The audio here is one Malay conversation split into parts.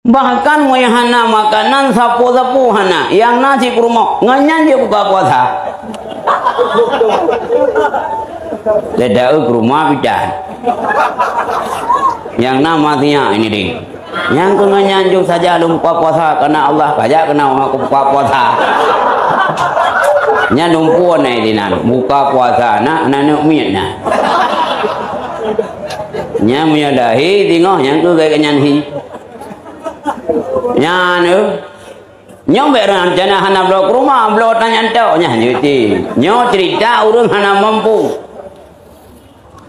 Bahkan hana makanan sapu-sapu hana yang nasi kurma nganyan dia buka puasa. Tidak kurma bidan. Yang namanya ini ding. Yang nganyanjuk saja lu buka puasa karena Allah kajak kena aku buka puasa. Nya numpuan ai dinan buka puasa nak nanu mietna. Nya menyadahi tengok yang tu gaya nyanyi. Nya nu nyong beran jana hana blok rumah blok tanya tau nya nyuti. Nyo cerita urang hana mampu.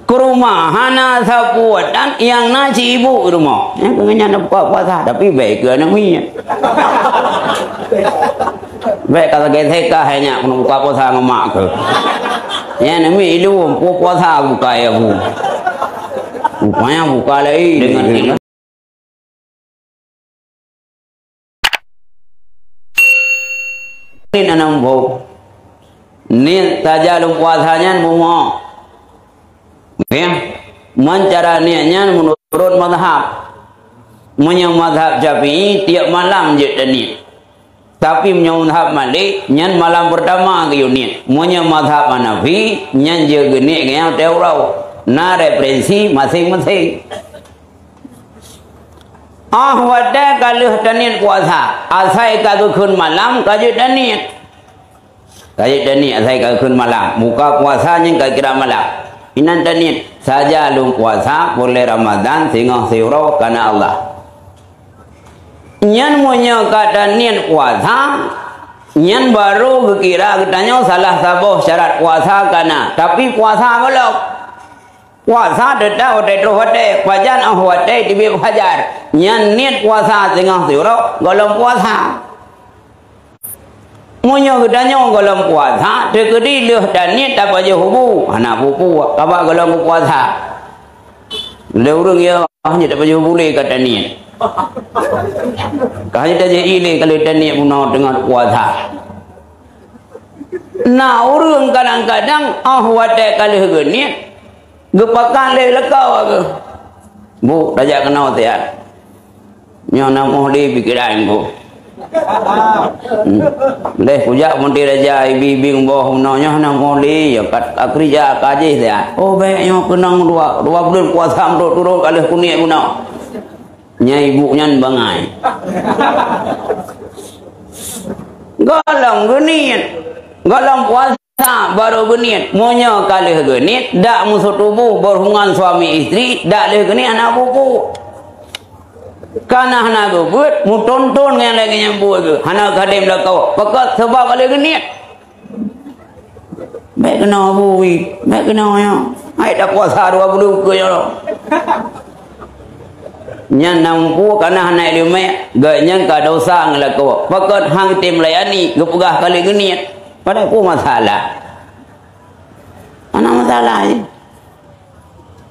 Ke rumah hana sapu dan yang nasi ibu rumah. Yang pengennya nak buka puasa tapi baik ke anak miet. Baik kata kita hanya buka puasa ngamak ke. Ya nami ilu buka puasa buka ya bu. Rupanya buka lagi dengan ini nanam bau. Ni saja lu puasanya semua. Ya, mencara niatnya menurut mazhab. Menyang mazhab Syafi'i tiap malam je niat. Tapi menyang mazhab Malik nyan malam pertama ke niat. Menyang mazhab Hanafi nyan je niat yang teurau. Na referensi masing-masing. Wada kalau niat puasa, asai kagukun malam kaju niat. Kaju niat asai kagukun malam. Buka puasanya kira malam. Inan niat saja lu puasa boleh Ramadan sehingga sirau karena Allah. Nyan punya kata niat puasa, nyan baru kira katanya salah sabuh syarat puasa karena tapi puasa belum. Puasa dah udah terhadap fajar ahwate di fajar. Nyan niat puasa sehingga sirau golong puasa. Munyo gedanya golong puasa, dekedi leh dan niat tak aja hubu, anak pupu, kabak golong puasa. Le urang ya hanya tak aja boleh kata niat. Kahnya tak ini kalau dan niat punah dengan puasa. Nah urang kadang-kadang wate kalau niat, gepakan le lekau ke. Bu, raja kenal tiap. Nyo namoh di pikiran bu. Leh kujak monti raja ibi boh nonyo nang moli ya kat kerja kaji dia. Oh baiknya kenang dua bulan puasa amro turun kali kunik guna. Nya ibu nyan bangai. Galang geniat. Galang puasa baru geniat. Monya kali geniat dak musuh tubuh berhubungan suami istri dak leh geniat anak buku. Karena hana go buat mu tonton yang lagi nyampu ke hana kadem lah kau pakat sebab kali geniat baik kena bui baik kena ya ai dah puasa 20 ke ya nyan nampu karena hana ilmu gak nyangka dosa ngala kau pakat hang tim layani gepegah kali geniat pada ku masalah ana masalah ni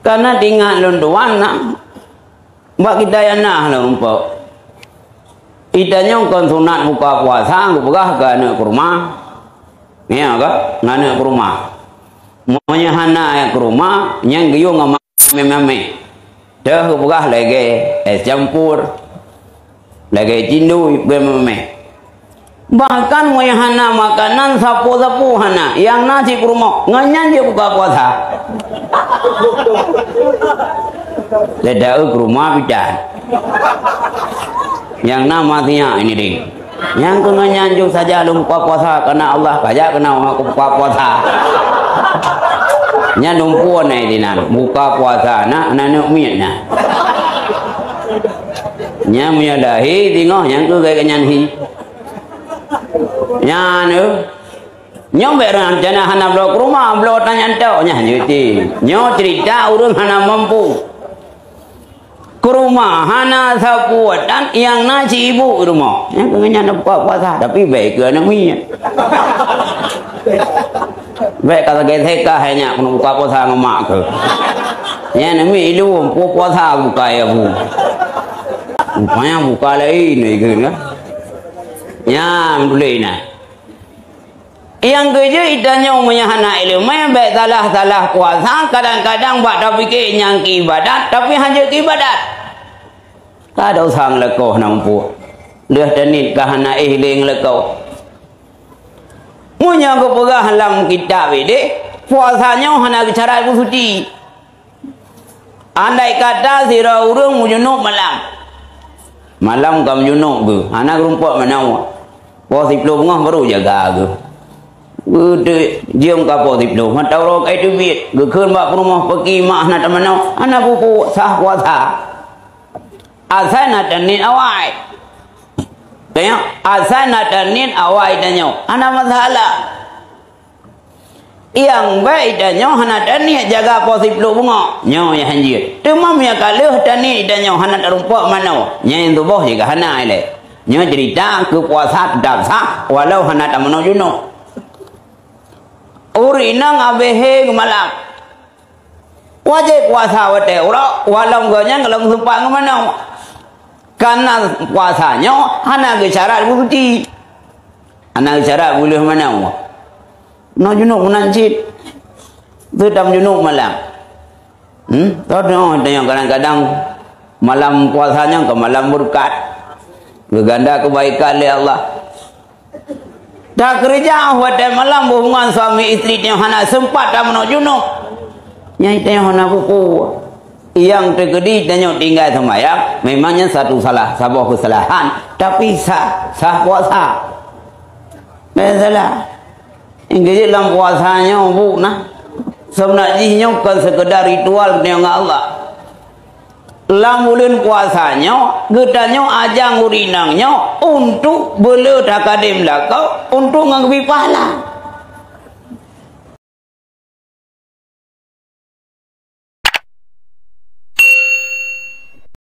karena tinggal londoan nak mbak kita yang nah lah umpuk. Itanya kon sunat buka puasa, aku pegah ke anak kurma. Ya ke? Anak kurma. Monya hana yang kurma, yang giyung sama meme. Dah aku pegah lagi es campur. Lagi cindu meme. Bahkan monya hana makanan sapu-sapu hana yang nasi kurma, nganyan dia buka puasa. Tidak kurma bidan. Yang namanya ini ding. Yang kena nyanjuk saja lu buka puasa karena Allah kajak kena aku buka puasa. Nya numpuan ai dinan buka puasa nak nanu mietna. Nya menyadahi tengok yang tu gaya nyanyi. Nya nu nyong beran jana hana blok rumah blok tanya tau nya nyuti. Nyo cerita urang hana mampu. Ke rumah hana sapu dan yang nasi ibu rumah. Yang pengennya nak buka puasa tapi baik ke anak miet. Baik kata kita hanya buka puasa ngamak ke. Ya nami ilu buka puasa buka ya bu. Rupanya buka lagi ni ke kan. Ya boleh nah. Yang kerja itanya umumnya hana ilmu yang baik salah puasa kadang-kadang buat tak fikir yang ibadat tapi hanya ibadat. tak ada usang lekoh nampu leh danit kahana ihling lekoh munya ko pegah halam kitab ini puasanya hana cara ibu suci andai kata sira urang junub malam kam junub ke anak rumput mana puas 10 ngah baru jaga ke Gede diam kapal di belum. Mata orang itu biat. Gekun bak rumah pergi mak nak teman anak buku sah puasa. Asal nak tenin awai. Tengok asal nak tenin awai tanya. Anak masalah. Yang baik tanya anak tenin jaga posisi belum bunga. Nyo yang hanjir. Demam yang kalau tenin tanya anak rumput mana. Yang tu boh juga anak ile. Nyo cerita ke puasa tetap sah walau anak teman junub. Uri nang abehe malam. Wajib puasa wate ora walau ganya kalau sempat ke mana. Karena puasanya anak ke syarat bukti. Anak ke syarat boleh mana. No junub menancit. Tetap junub malam. Tahu ada yang kadang-kadang malam puasanya ke malam berkat. Berganda kebaikan oleh Allah. Dah kerja pada malam hubungan suami isteri yang hana sempat dah menak junub. Yang itu yang hana buku. Yang terjadi tanya tinggal sembahyang memangnya satu salah, sebuah kesalahan, tapi sah puasa. Masalah. Ingin dalam puasanya bu nah. Sebenarnya kan sekedar ritual dengan Allah. Dalam bulan puasanya, gedanya ajang urinangnya untuk bela takadim lakau untuk mengambil pahala.